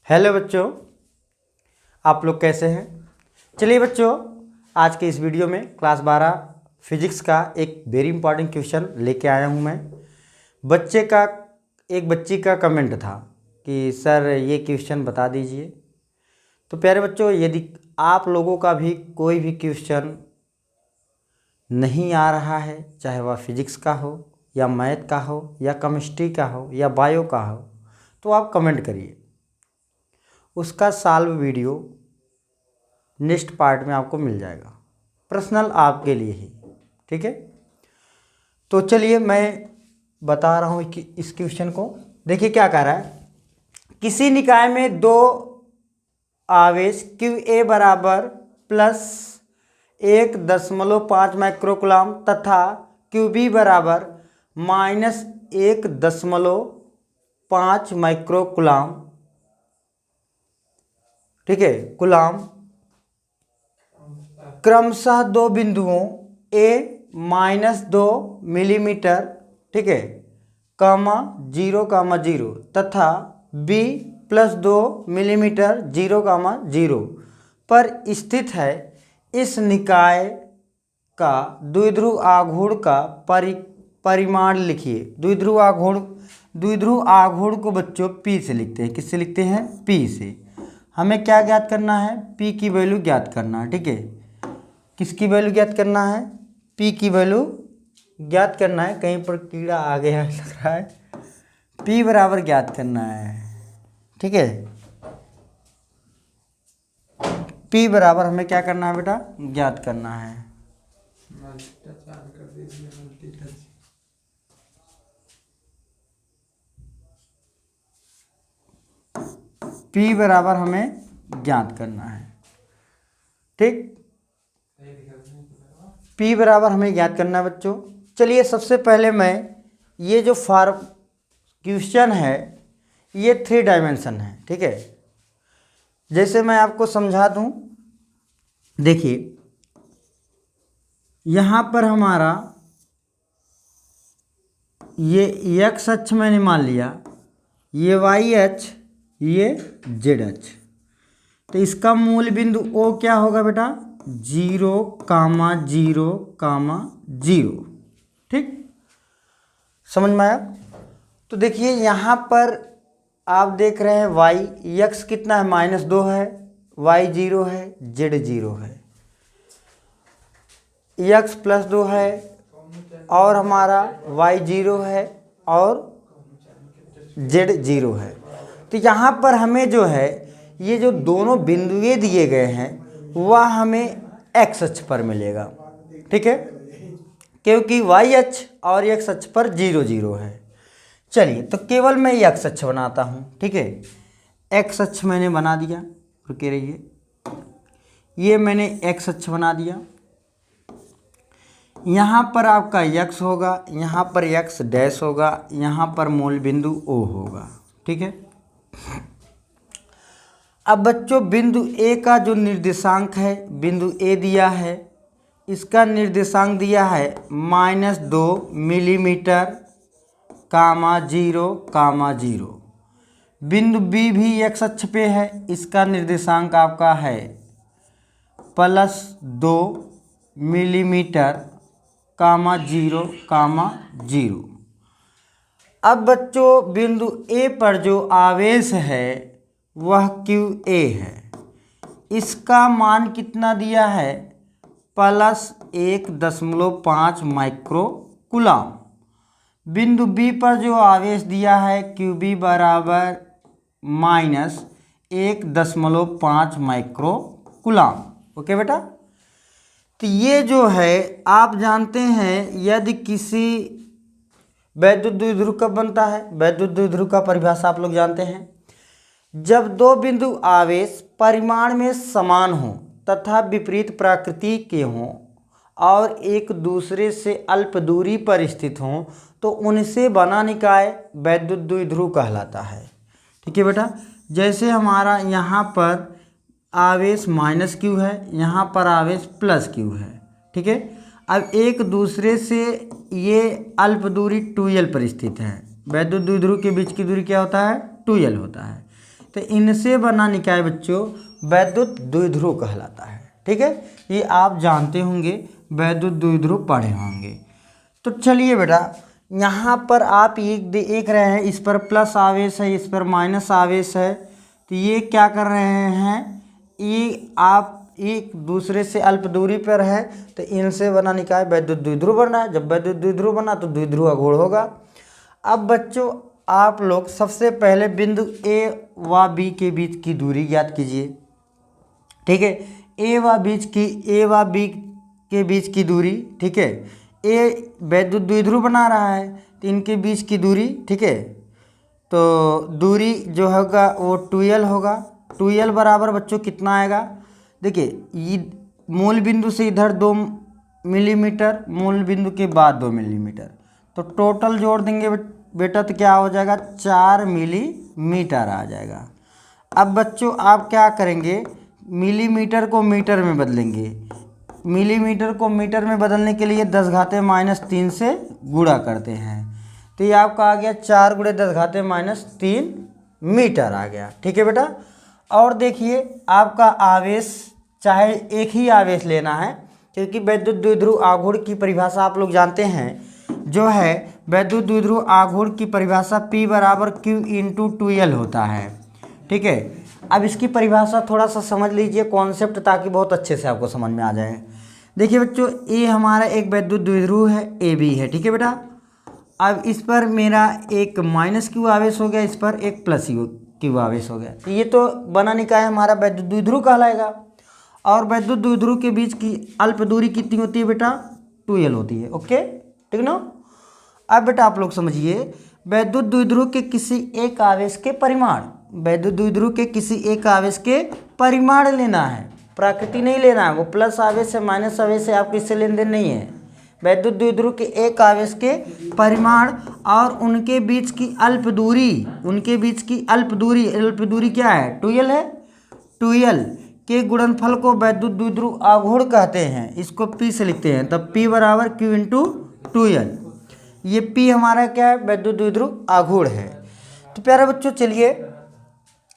Hello बच्चों, आप लोग कैसे हैं। चलिए बच्चों, आज के इस वीडियो में क्लास 12 फिजिक्स का एक वेरी इंपॉर्टेंट क्वेश्चन लेके आया हूं मैं। एक बच्ची का कमेंट था कि सर ये क्वेश्चन बता दीजिए। तो प्यारे बच्चों, यदि आप लोगों का भी कोई भी क्वेश्चन नहीं आ रहा है, चाहे वह फिजिक्स का हो या मैथ का हो या केमिस्ट्री का हो या बायो का हो, तो आप कमेंट करिए। उसका सॉल्व वीडियो नेक्स्ट पार्ट में आपको मिल जाएगा, पर्सनल आपके लिए ही। ठीक है, तो चलिए मैं बता रहा हूँ कि इस क्वेश्चन को देखिए क्या कह रहा है। किसी निकाय में दो आवेश QA बराबर +1.5 माइक्रोकुलाम तथा QB बराबर -1.5 माइक्रोकुलाम, ठीक है, कुलाम, क्रमशः दो बिंदुओं A -2 मिलीमीटर, ठीक है, (0,0) तथा B +2 मिलीमीटर 0,0 पर स्थित है। इस निकाय का द्विध्रुव आघूर्ण का परिमाण लिखिए। द्विध्रुव आघूर्ण को बच्चों P से लिखते हैं। किससे लिखते हैं? P से। हमें क्या ज्ञात करना है? P की वैल्यू ज्ञात करना है। ठीक है, किसकी वैल्यू ज्ञात करना है? P की वैल्यू ज्ञात करना है। कहीं पर कीड़ा आ गया लग रहा है। P बराबर ज्ञात करना है। ठीक है, P बराबर हमें क्या करना है बेटा? ज्ञात करना है। P बराबर हमें ज्ञात करना है। ठीक, P बराबर हमें ज्ञात करना है बच्चों। चलिए सबसे पहले मैं ये जो क्वेश्चन है ये 3 डायमेंशन है। ठीक है, जैसे मैं आपको समझा दूं, देखिए यहाँ पर हमारा ये x अक्ष मैंने मान लिया, ये y अक्ष, ये z अक्ष। तो इसका मूल बिंदु O क्या होगा बेटा? 0,0,0। ठीक, समझ में आया? तो देखिए यहाँ पर आप देख रहे हैं x कितना है? -2 है, y 0 है, z 0 है, x +2 है और हमारा y 0 है और z 0 है। तो यहाँ पर हमें जो है ये जो दोनों बिंदुएं दिए गए हैं वह हमें x अक्ष पर मिलेगा। ठीक है, क्योंकि y अक्ष और x अक्ष पर 0 0 है। चलिए तो केवल मैं x अक्ष बनाता हूँ। ठीक है, x अक्ष मैंने बना दिया, रुके रहिए, ये मैंने x अक्ष बना दिया। यहाँ पर आपका x होगा, यहाँ पर x डैश होगा, यहाँ पर मूल बिंदु O होगा। ठीक है, अब बच्चों बिंदु A का जो निर्देशांक है, बिंदु A दिया है, इसका निर्देशांक दिया है -2 मिलीमीटर, (0,0). बिंदु B भी x अक्ष पे है, इसका निर्देशांक आपका है +2 मिलीमीटर, (0,0). अब बच्चों बिंदु A पर जो आवेश है वह QA है। इसका मान कितना दिया है? +1.5 माइक्रोकुलाम। बिंदु B पर जो आवेश दिया है QB बराबर -1.5 माइक्रोकुलाम। ओके बेटा, तो ये जो है आप जानते हैं, यदि किसी वैद्युत द्विध्रुव कब बनता है? वैद्युत द्विध्रुव का परिभाषा आप लोग जानते हैं। जब दो बिंदु आवेश परिमाण में समान हों तथा विपरीत प्रकृति के हों और एक दूसरे से अल्प दूरी पर स्थित हों तो उनसे बना निकाय वैद्युत द्विध्रुव कहलाता है। ठीक है बेटा, जैसे हमारा यहाँ पर आवेश -q है, यहाँ पर आवेश +q है। ठीक है, अब एक दूसरे से ये अल्प दूरी 2l पर स्थित है। वैद्युत द्विध्रुव के बीच की दूरी क्या होता है? 2l होता है। तो इनसे बना निकाय बच्चों वैद्युत द्विध्रुव कहलाता है। ठीक है, ये आप जानते होंगे, वैद्युत द्विध्रुव पढ़े होंगे। तो चलिए बेटा, यहाँ पर आप एक देख रहे हैं, इस पर प्लस आवेश है, इस पर माइनस आवेश है। तो ये क्या कर रहे हैं, ये आप एक दूसरे से अल्प दूरी पर है, तो इनसे बना निकाय वैद्युत द्विध्रुव बना है। जब वैद्युत द्विध्रुव बना तो द्विध्रुव आघूर्ण होगा। अब बच्चों आप लोग सबसे पहले बिंदु ए व बी के बीच की दूरी ज्ञात कीजिए। ठीक है, ए व बी के बीच की दूरी। ठीक है, ए वैद्युत द्विध्रुव बना रहा है तो इनके बीच की दूरी, ठीक है, तो दूरी जो होगा वो 2l होगा। 2l बराबर बच्चों कितना आएगा, देखिए ये मूल बिंदु से इधर 2 मिलीमीटर, मूल बिंदु के बाद 2 मिलीमीटर, तो टोटल जोड़ देंगे बेटा तो क्या हो जाएगा, 4 मिलीमीटर आ जाएगा। अब बच्चों आप क्या करेंगे, मिलीमीटर को मीटर में बदलेंगे। मिलीमीटर को मीटर में बदलने के लिए 10⁻³ से गुणा करते हैं, तो ये आपका आ गया 4 × 10⁻³ मीटर आ गया। ठीक है बेटा, और देखिए आपका आवेश, चाहे एक ही आवेश लेना है, क्योंकि वैद्युत द्विध्रुव आघूर्ण की परिभाषा आप लोग जानते हैं, जो है वैद्युत द्विध्रुव आघूर्ण की परिभाषा P = Q × 2l होता है। ठीक है, अब इसकी परिभाषा थोड़ा सा समझ लीजिए कॉन्सेप्ट, ताकि बहुत अच्छे से आपको समझ में आ जाए। देखिए बच्चों, ये हमारा एक वैद्युत द्विध्रुव है, AB है। ठीक है बेटा, अब इस पर मेरा एक -Q आवेश हो गया, इस पर एक +Q आवेश हो गया, तो ये तो बना निकाय हमारा वैद्युत द्विध्रुव कहलाएगा। और वैद्युत द्विध्रुव के बीच की अल्प दूरी कितनी होती है बेटा, 2l होती है। ओके, ठीक ना। अब बेटा आप लोग समझिए, वैद्युत द्विध्रुव के किसी एक आवेश के परिमाण, वैद्युत द्विध्रुव के किसी एक आवेश के परिमाण लेना है, प्रकृति नहीं लेना है। वो प्लस आवेश है माइनस आवेश है, आपको इससे लेन देन नहीं है। वैद्युत द्विध्रुव के एक आवेश के परिमाण और उनके बीच की अल्प दूरी, उनके बीच की अल्प दूरी क्या है, 2l है। 2l के गुणनफल को वैद्युत द्विध्रुव आघूर्ण कहते हैं। इसको P से लिखते हैं, तब P = Q × 2l। ये P हमारा क्या है, वैद्युत द्विध्रुव आघूर्ण है। तो प्यारे बच्चों चलिए,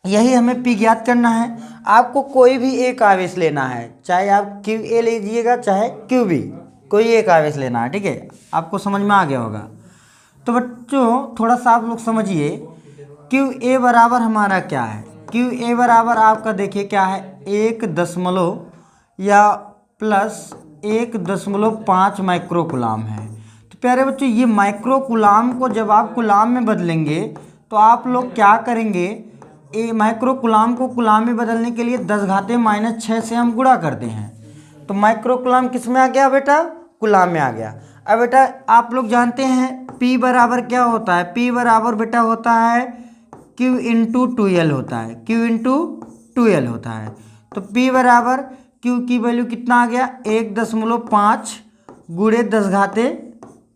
यही हमें P ज्ञात करना है। आपको कोई भी एक आवेश लेना है, चाहे आप QA लीजिएगा चाहे QB, कोई एक आवेश लेना है। ठीक है, आपको समझ में आ गया होगा। तो बच्चों थोड़ा सा आप लोग समझिए, QA बराबर हमारा क्या है, QA बराबर आपका देखिए क्या है, 1 या +1.5 माइक्रोकुलाम है। तो प्यारे बच्चों, ये माइक्रोकुलाम को जब आप कुलाम में बदलेंगे तो आप लोग क्या करेंगे, ए माइक्रोकुलाम को कुलाम में बदलने के लिए 10⁻⁶ से हम गुणा करते हैं। तो माइक्रोकुलाम किस में आ गया बेटा, कुलाम में आ गया। अब बेटा आप लोग जानते हैं P बराबर क्या होता है, P बराबर बेटा होता है Q × 2l होता है, Q × 2l होता है। तो P बराबर Q की वैल्यू कितना आ गया, 1.5 ×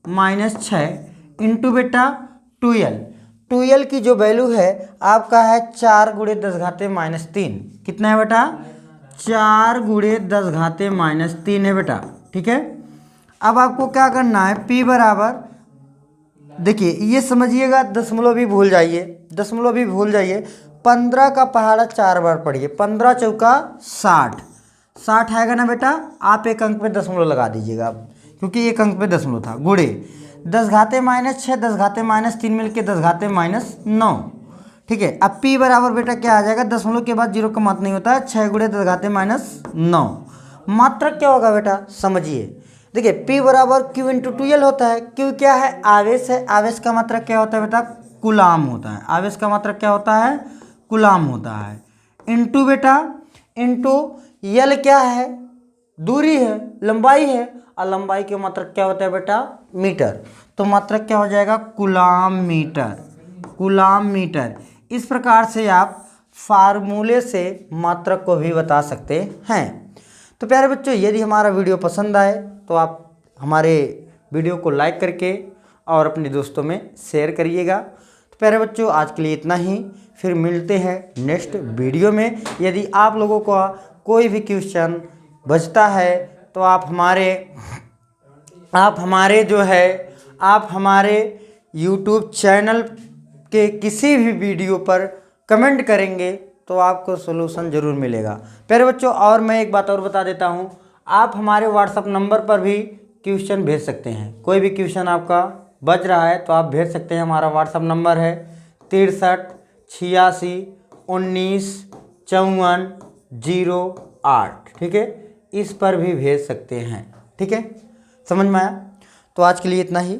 10⁻⁶ इंटू बेटा 2l। 2l की जो वैल्यू है आपका है 4 × 10⁻³ कितना है बेटा, 4 × 10⁻³ है बेटा। ठीक है, अब आपको क्या करना है, P बराबर, देखिए ये समझिएगा, दशमलव भी भूल जाइए, 15 का पहाड़ा 4 बार पढ़िए, 15 चौका 60, 60 आएगा ना बेटा। आप एक अंक पे दशमलव लगा दीजिएगा, क्योंकि एक अंक पे दशमलव था, गुणे 10⁻⁶, 10⁻³ मिलके 10⁻⁹। ठीक है, अब P बराबर बेटा क्या आ जाएगा, दशमलव के बाद 0 का महत्व नहीं होता है, 6 × 10⁻⁹। मात्रक क्या होगा बेटा, समझिए, देखिए P बराबर Q × 2l होता है। Q क्या है, आवेश है, आवेश का मात्रक क्या होता है बेटा, कुलाम होता है। आवेश का मात्रक क्या होता है, कुलाम होता है। इंटू बेटा, इंटू यल क्या है, दूरी है, लंबाई है, और लंबाई के मात्रक क्या होता है बेटा, मीटर। तो मात्रक क्या हो जाएगा, कुलाम मीटर, कुलाम मीटर। इस प्रकार से आप फार्मूले से मात्रक को भी बता सकते हैं। तो प्यारे बच्चों, यदि हमारा वीडियो पसंद आए तो आप हमारे वीडियो को लाइक करके और अपने दोस्तों में शेयर करिएगा। तो प्यारे बच्चों, आज के लिए इतना ही, फिर मिलते हैं नेक्स्ट वीडियो में। यदि आप लोगों का कोई भी क्वेश्चन बचता है तो आप हमारे YouTube चैनल के किसी भी वीडियो पर कमेंट करेंगे तो आपको सोल्यूशन ज़रूर मिलेगा। प्यारे बच्चों, और मैं एक बात और बता देता हूँ, आप हमारे व्हाट्सएप नंबर पर भी क्वेश्चन भेज सकते हैं। कोई भी क्वेश्चन आपका बच रहा है तो आप भेज सकते हैं। हमारा व्हाट्सएप नंबर है 63 86 19 54 08। ठीक है, इस पर भी भेज सकते हैं। ठीक है, समझ में आया? तो आज के लिए इतना ही।